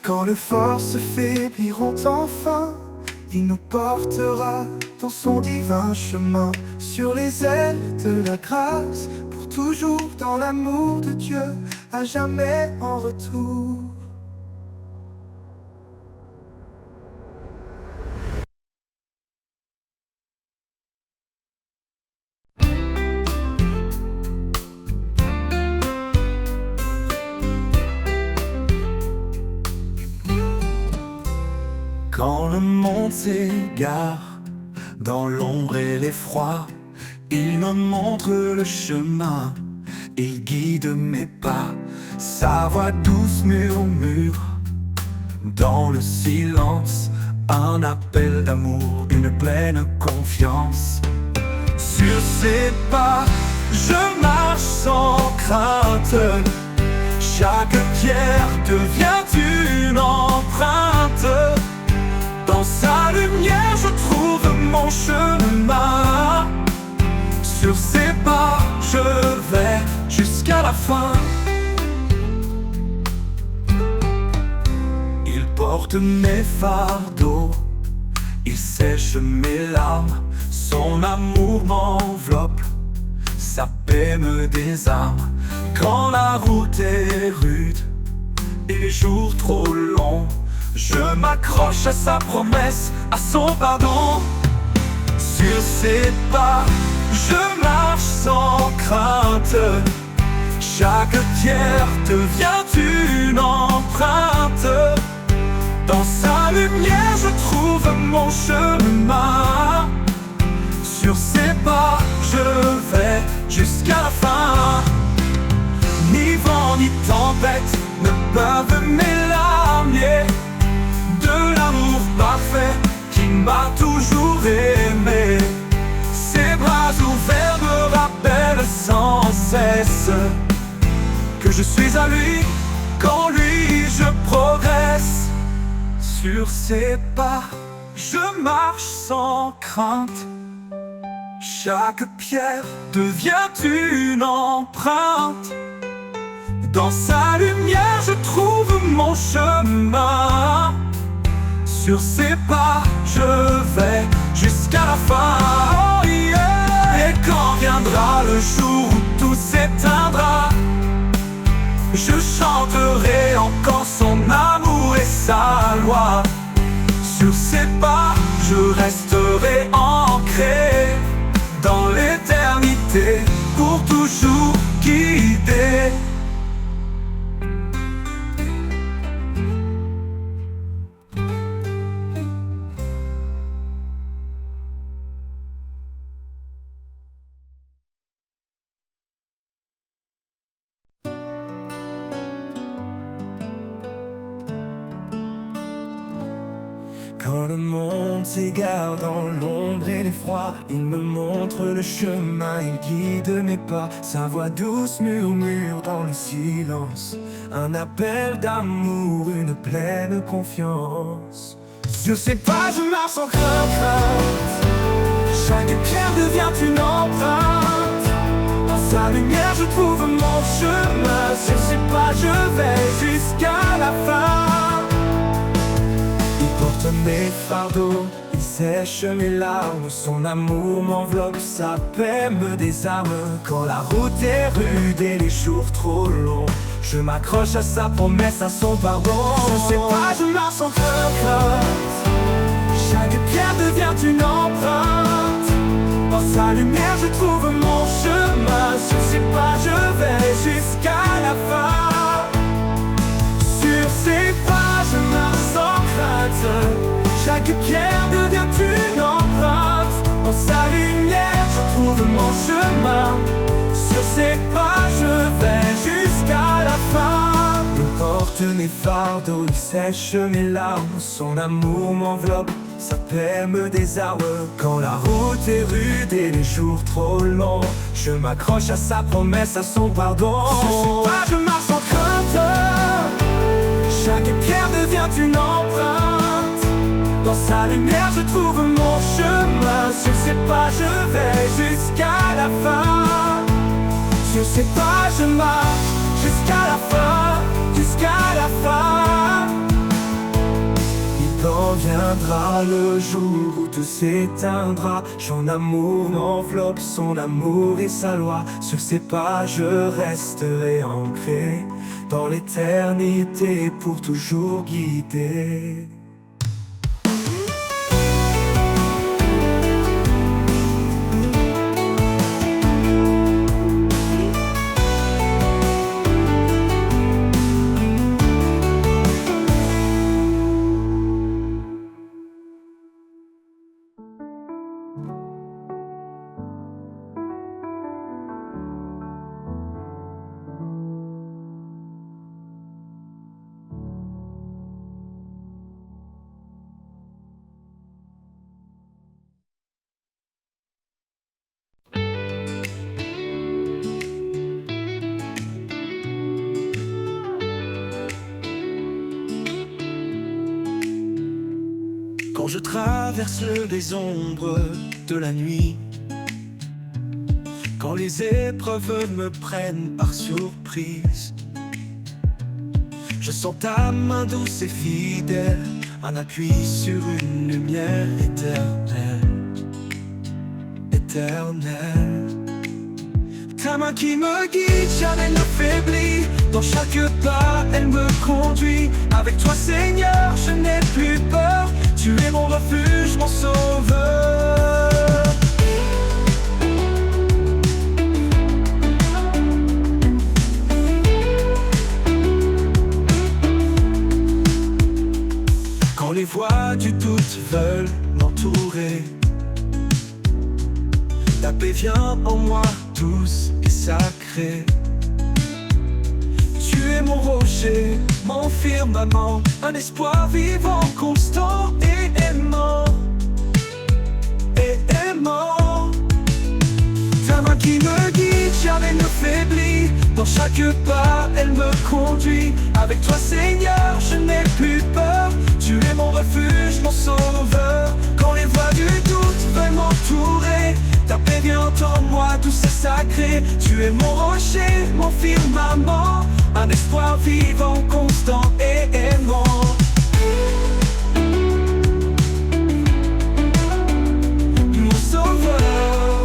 Quand les forces faibliront enfin, il nous portera dans son divin chemin. Sur les ailes de la grâce, pour toujours dans l'amour de Dieu, à jamais en retour. Quand le monde s'égare dans l'ombre et l'effroi, il me montre le chemin, il guide mes pas. Sa voix douce murmure dans le silence, un appel d'amour, une pleine confiance. Sur ses pas, je marche sans crainte, chaque pierre devient une empreinte. Dans sa lumière je trouve mon chemin. Sur ses pas je vais jusqu'à la fin. Il porte mes fardeaux, il sèche mes larmes. Son amour m'enveloppe, sa paix me désarme. Quand la route est rude et les jours trop longs, je m'accroche à sa promesse, à son pardon. Sur ses pas, je marche sans crainte. Chaque pierre devient une empreinte. Dans sa lumière, je trouve mon chemin. Sur ses pas, je vais jusqu'à la fin. Ni vent ni tempête ne peuvent m'éloigner de l'amour parfait qui m'a toujours aimé. Ses bras ouverts me rappellent sans cesse que je suis à lui, qu'en lui je progresse. Sur ses pas, je marche sans crainte. Chaque pierre devient une empreinte. Dans sa lumière, je trouve mon chemin. Sur ses pas, je vais jusqu'à la fin. Oh yeah. Et quand viendra le jour où tout s'éteindra, je chanterai encore son amour et sa loi. Sur ses pas, je resterai ancré dans l'éternité, pour toujours guidé. Quand le monde s'égare dans l'ombre et l'effroi, il me montre le chemin, il guide mes pas. Sa voix douce murmure dans le silence, un appel d'amour, une pleine confiance. Sur ses pas je marche sans crainte, chaque pierre devient une empreinte. Dans sa lumière je trouve mon chemin, sur ses pas je vais jusqu'à la fin. Il porte mes fardeaux, il sèche mes larmes. Son amour m'enveloppe, sa paix me désarme. Quand la route est rude et les jours trop longs, je m'accroche à sa promesse, à son pardon. Sur ses pas je marche sans crainte, chaque pierre devient une empreinte. Dans sa lumière je trouve mon chemin, sur ses pas je vais jusqu'à la fin. Sur ses pas je marche sans crainte, chaque pierre devient une empreinte. Dans sa lumière je trouve mon chemin, sur ses pas je vais jusqu'à la fin. Il porte mes fardeaux, il sèche mes larmes. Son amour m'enveloppe, sa paix me désarme. Quand la route est rude et les jours trop longs, je m'accroche à sa promesse, à son pardon. Sur ses pas je marche sans crainte, chaque pierre devient une empreinte. Dans sa lumière je trouve mon chemin, sur ses pas je vais jusqu'à la fin. Sur ses pas je marche jusqu'à la fin, jusqu'à la fin. Quand viendra le jour où tout s'éteindra, son amour m'enveloppe, son amour et sa loi. Sur ses pas je resterai ancré dans l'éternité, pour toujours guidé. Quand je traverse les ombres de la nuit, quand les épreuves me prennent par surprise, je sens ta main douce et fidèle, un appui sur une lumière éternelle, éternelle. Ta main qui me guide, jamais ne faiblit. Dans chaque pas, elle me conduit. Avec toi, Seigneur, je n'ai plus peur. Tu es mon refuge, mon sauveur. Quand les voix du doute veulent m'entourer, ta paix vient en moi douce et sacrée. Tu es mon rocher, mon firmament, un espoir vivant, constant et aimant. Et aimant. Ta main qui me guide, jamais ne faiblit. Dans chaque pas, elle me conduit. Avec toi, Seigneur, je n'ai plus peur. Tu es mon refuge, mon sauveur. Quand les voies du doute veulent m'entourer, ta paix vient en moi, tout c'est sacré. Tu es mon rocher, mon firmament, un espoir vivant, constant et aimant. Mon sauveur.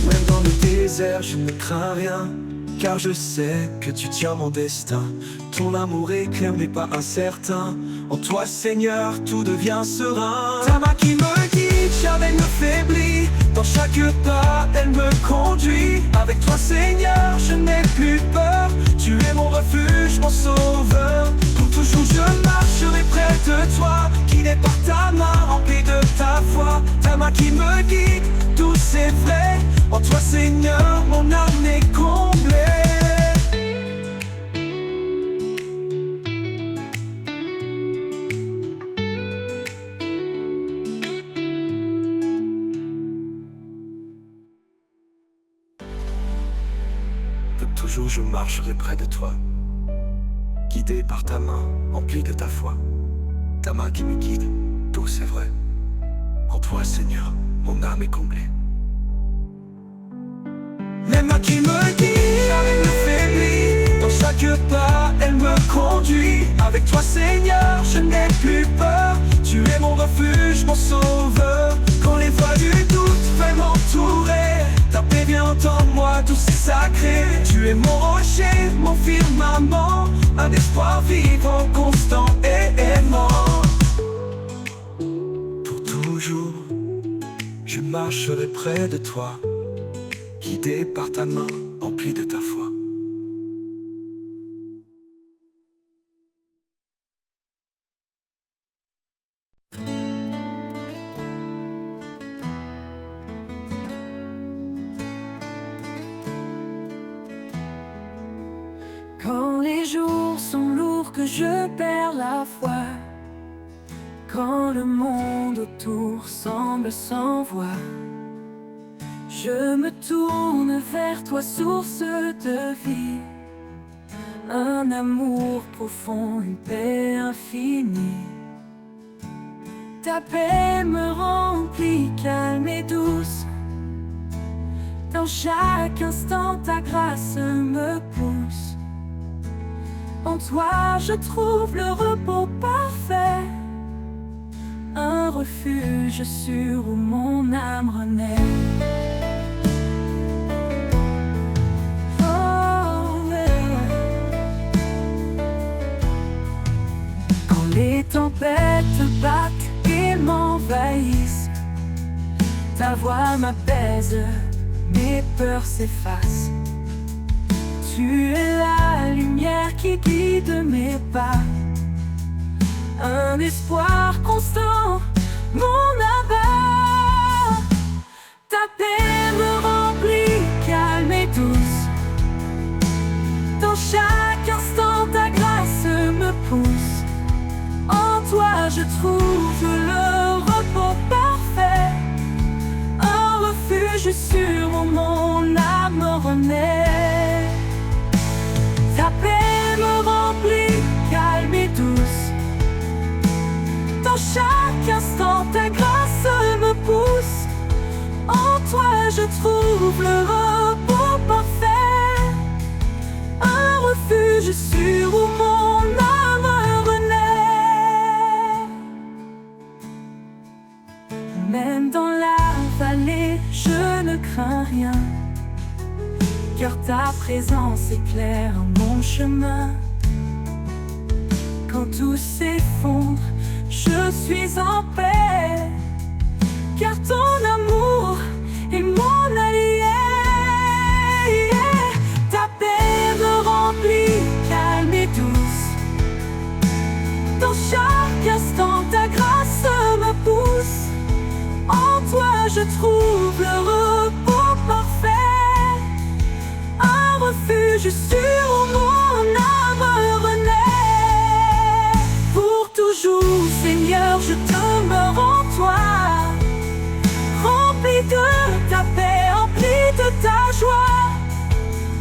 Même dans le désert, je ne crains rien, car je sais que tu tiens mon destin. Ton amour éclaire mes pas incertains. En toi, Seigneur, tout devient serein. Ta main qui me guide, jamais ne faiblit. Dans chaque pas, elle me conduit. Avec toi, Seigneur, je n'ai plus peur. Tu es mon refuge, mon sauveur. Pour toujours, je marcherai près de toi, guidé par ta main, remplie de ta foi. Ta main qui me guide, tout c'est vrai. En toi, Seigneur, mon âme est comblée. Toujours je marcherai près de toi, guidé par ta main, emplie de ta foi. Ta main qui me guide, tout c'est vrai. En toi, Seigneur, mon âme est comblée. Les mains qui me guident, jamais ne faiblit. Dans chaque pas, elle me conduit. Avec toi, Seigneur, je n'ai plus peur. Tu es mon refuge, mon sauveur. Quand les voies du doute veulent m'entourer, ta paix vient en moi, tout c'est sacré. Tu es mon rocher, mon firmament, un espoir vivant, constant et aimant. Pour toujours, je marcherai près de toi, guidé par ta main, emplie de ta foi. Quand les jours sont lourds, que je perds la foi, quand le monde autour semble sans voie, je me tourne vers toi, source de vie. Un amour profond, une paix infinie. Ta paix me remplit, calme et douce. Dans chaque instant, ta grâce me pousse. En toi, je trouve le repos parfait, un refuge sûr où mon âme renaît. Oh, yeah. Quand les tempêtes battent et m'envahissent, ta voix m'apaise, mes peurs s'effacent. Tu es la lumière qui guide mes pas, un espoir constant, mon abat. Ta paix me remplit, calme et douce. Dans chaque instant, ta grâce me pousse. En toi, je trouve le repos parfait, un refuge sûr où mon âme renaît. Ta paix me remplit, calme et douce. Dans chaque instant, ta grâce me pousse. En toi, je trouve le repos parfait, un refuge sûr où mon âme renaît. Même dans la vallée, je ne crains rien, car ta présence éclaire mon chemin. Quand tout s'effondre, je suis en paix, car ton amour est mon allié. Ta paix me remplit, calme et douce. Dans chaque instant, ta grâce me pousse. En toi, je je trouve le repos parfait, un refuge sûr où mon âme renaît. Pour toujours, Seigneur, je demeure en toi, rempli de ta paix, rempli de ta joie.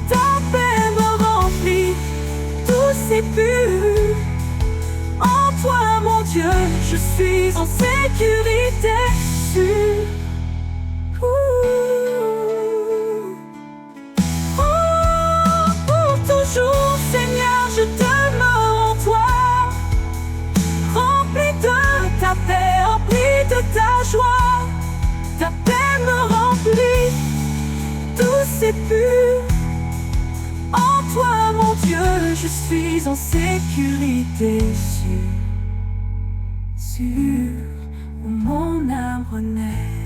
Ta paix me remplit, douce et pure. En toi, mon Dieu, je suis en sécurité sûre. Oh, pour toujours, Seigneur, je demeure en toi, rempli de ta paix, rempli de ta joie. Ta paix me remplit, douce et pure. En toi, mon Dieu, je suis en sécurité sûre, sûre, où mon âme renaît.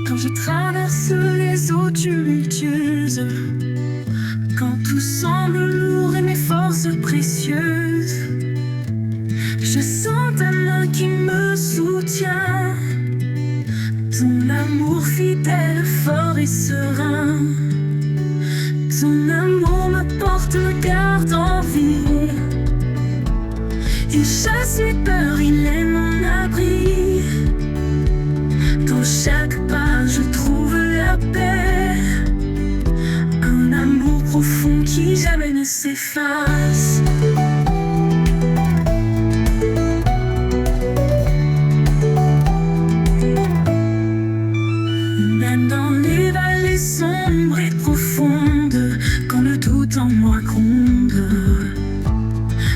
Quand je traverse les eaux tumultueuses, quand tout semble lourd et mes forces précieuses, je sens ta main qui me soutient, ton amour fidèle, fort et serein. Ton amour me porte, me garde en vie. Il chasse mes peurs, il est mon abri. Dans chaque pas, je trouve la paix, un amour profond qui jamais ne s'efface. Même dans les vallées sombres et profondes, quand le doute en moi gronde,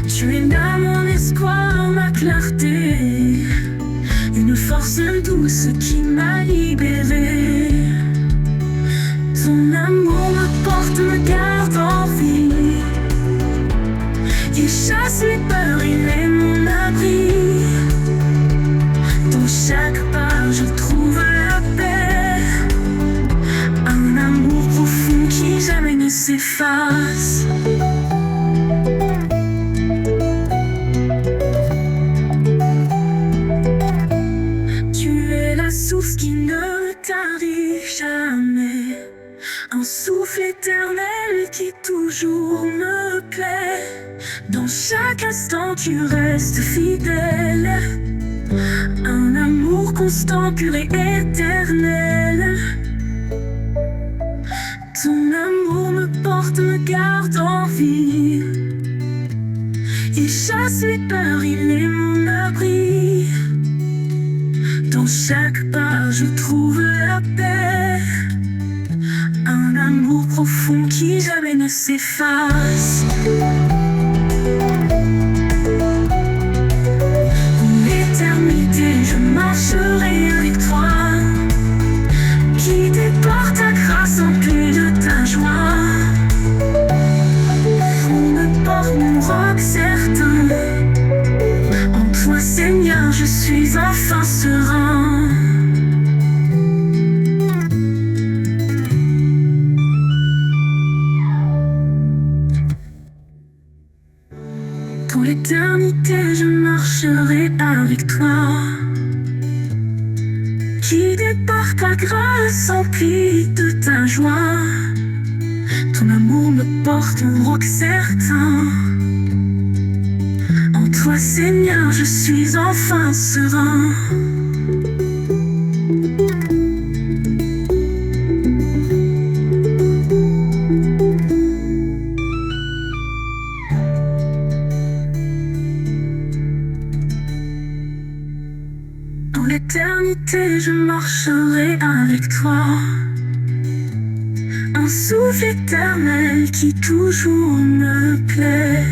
tu es là mon espoir, ma clarté, une force douce qui m'a libéré. Ton amour me porte, me garde en vie. Il chasse mes peurs, il est mon abri. Dans chaque pas, je trouve la paix, un amour profond qui jamais ne s'efface. Source qui ne tarit jamais, un souffle éternel qui toujours me plaît. Dans chaque instant tu restes fidèle, un amour constant, pur et éternel. Ton amour me porte, me garde en vie. Il chasse mes peurs, il est mon abri. Dans chaque pas, je trouve la paix, un amour profond qui jamais ne s'efface. Pour l'éternité, je marcherai avec toi, guidé par ta grâce, empli de ta joie. On me porte mon roc certain, en toi, Seigneur, je suis enfin serein. Pour l'éternité, je marcherai avec toi, guidé par ta grâce, empli de ta joie. Ton amour me porte un roc certain, en toi, Seigneur, je suis enfin serein. Dans l'éternité, je marcherai avec toi, un souffle éternel qui toujours me plaît.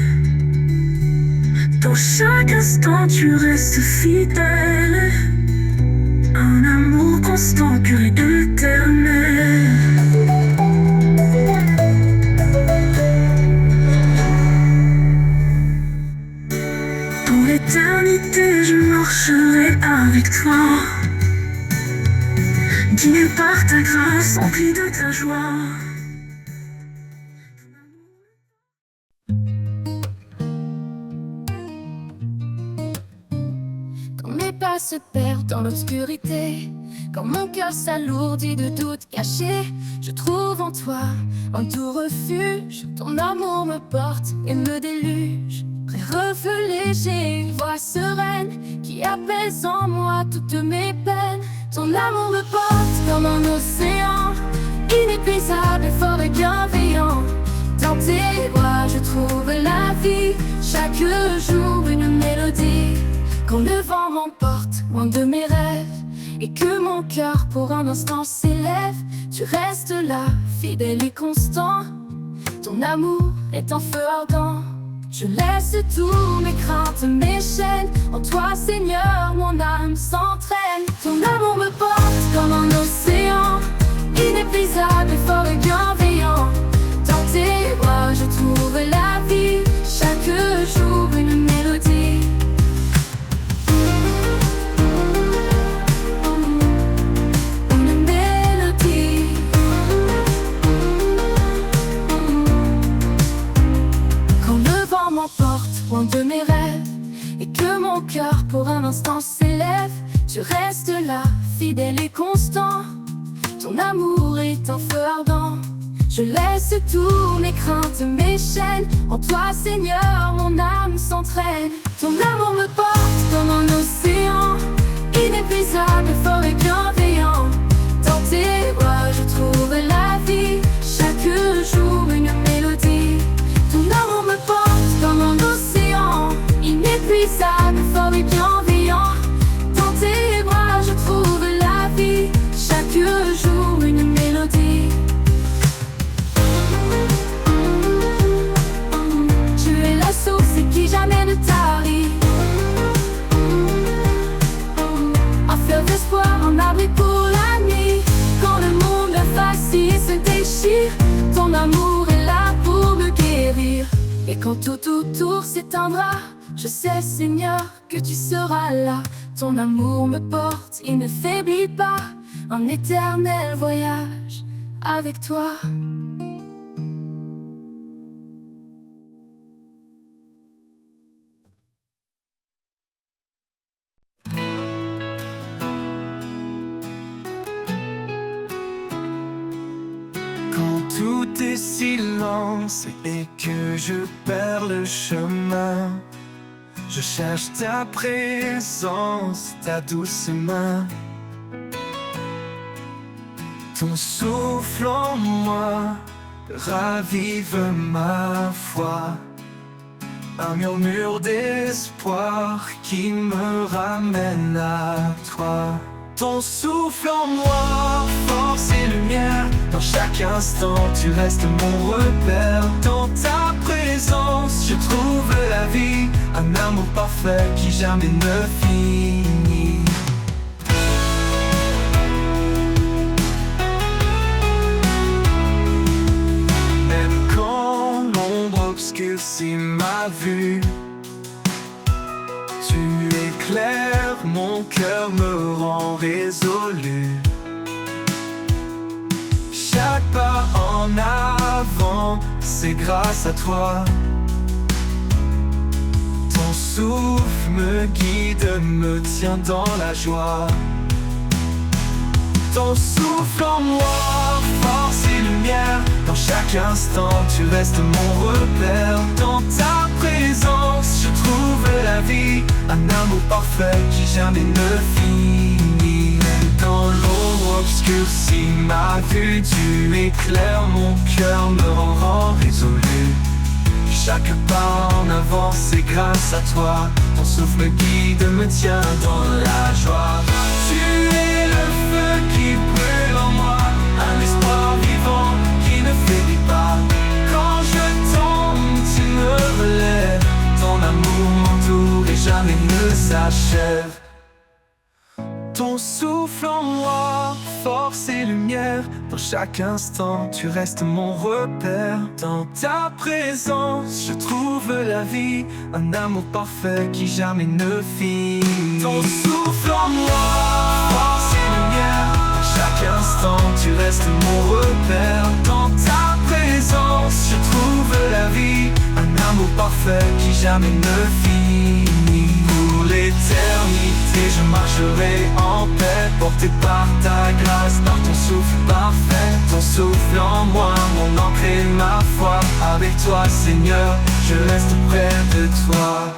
Dans chaque instant, tu restes fidèle, un amour constant, pur et éternel. Pour l'éternité, je marcherai avec toi, guidé par ta grâce, empli de ta joie. Quand mes pas se perdent dans l'obscurité, quand mon cœur s'alourdit de doutes cachés, je trouve en toi un doux refuge. Ton amour me porte et me déluge. Près reflet léger, une voix sereine qui apaise en moi toutes mes peines. Ton amour me porte comme un océan, inépuisable, fort et bienveillant. Dans tes bras je trouve la vie, chaque jour une mélodie. Quand le vent m'emporte loin de mes rêves et que mon cœur pour un instant s'élève, tu restes là, fidèle et constant. Ton amour est un feu ardent. Je laisse tous mes craintes, mes chaînes. En toi, Seigneur, mon âme s'entraîne. Ton amour me porte comme un océan, inépuisable, fort et bienveillant. Dans tes bras, je trouve la vie, chaque jour une mélodie. Loin de mes rêves et que mon cœur pour un instant s'élève, tu restes là, fidèle et constant. Ton amour est un feu ardent. Je laisse tous mes craintes, mes chaînes. En toi, Seigneur, mon âme s'entraîne. Ton amour me porte comme un océan, inépuisable, fort et bienveillant. Dans tes bras, je trouve la vie, chaque jour une mélodie. Ton amour me porte comme un océan, inépuisable, fort et bienveillant. Dans tes bras je trouve la vie, chaque jour une mélodie. Tu es la source qui jamais ne tarit, un fleuve d'espoir, un abri pour la nuit. Quand le monde vacille, se déchire, ton amour est là pour me guérir. Et quand tout autour s'éteindra, je sais, Seigneur, que tu seras là. Ton amour me porte, il ne faiblit pas. Un éternel voyage avec toi. Quand tout est silence et que je perds le chemin, je cherche ta présence, ta douce main. Ton souffle en moi ravive ma foi, un murmure d'espoir qui me ramène à toi. Ton souffle en moi, force et lumière. Dans chaque instant, tu restes mon repère. Dans ta présence, je trouve la vie, un amour parfait qui jamais ne finit. Même quand l'ombre obscurcit ma vue, tu éclaires mon cœur, me rend résolu. Chaque pas en avant, c'est grâce à toi. Ton souffle me guide, me tient dans la joie. Ton souffle en moi, force et lumière. Dans chaque instant, tu restes mon repère. Dans ta présence, je trouve la vie, un amour parfait qui jamais ne finit. Dans l'ombre obscurcie ma vue, tu éclaires mon cœur, me rend résolu. Chaque pas en avant, c'est grâce à toi. Ton souffle guide, me tient dans la joie. Tu es le feu qui brûle en moi, un espoir vivant qui ne faiblit pas. Quand je tombe, tu me relèves. Ton amour m'entoure et jamais ne s'achève. Ton souffle en moi, force et lumière. Dans chaque instant, tu restes mon repère. Dans ta présence, je trouve la vie, un amour parfait qui jamais ne finit. Ton souffle en moi, force et lumière. À chaque instant, tu restes mon repère. Dans ta présence, je trouve la vie, un amour parfait qui jamais ne finit. Pour l'éternité, je marcherai en paix, porté par ta grâce, par ton souffle parfait. Ton souffle en moi, mon ancre et ma foi. Avec toi, Seigneur, je reste près de toi.